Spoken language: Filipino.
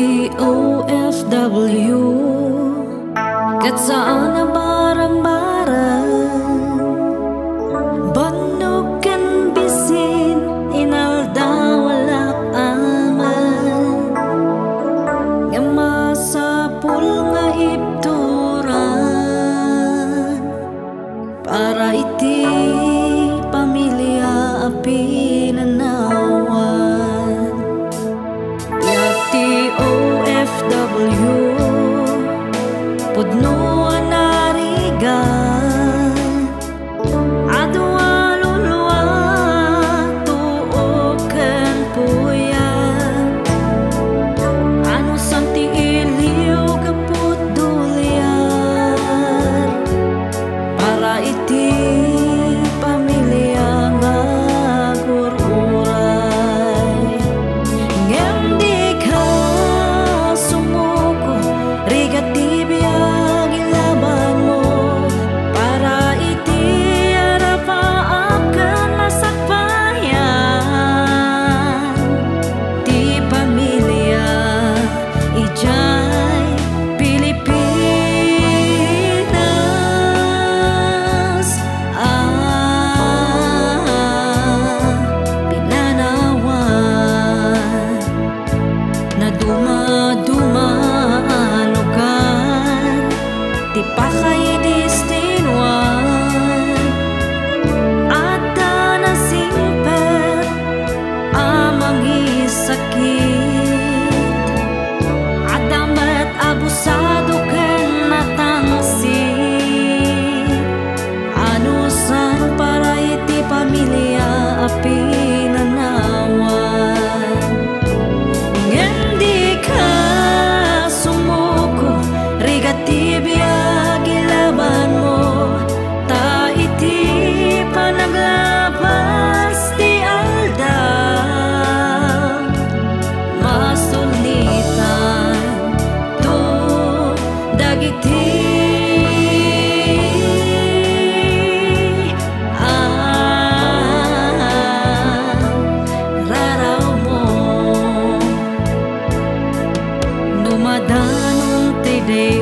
DOFW kat saan ang barang-barang banog kan bisin inalda walak aman nga masapul nga ibturan para iti pamilya api nanawan. DOFW pudno anarigan adwa lulwa tuoken puyan ano santi iliw kaput dulyar para iti pamilya nga gururay ngem di ka sumuko rigati biag ilaban mo para iti arapaakan masakbayan ti pamilya ijay Pilipinas pinanawan na dumalugan ti pakay distinuan at nasingpet amang isakit at damat abusado ken natangsit anusan para iti pamilya api nanawan. Hindi ka sumuko rigati biag ilaban mo ta iti panaglabas ti aldam masulitan to dagiti raraw mo dumadanong ti day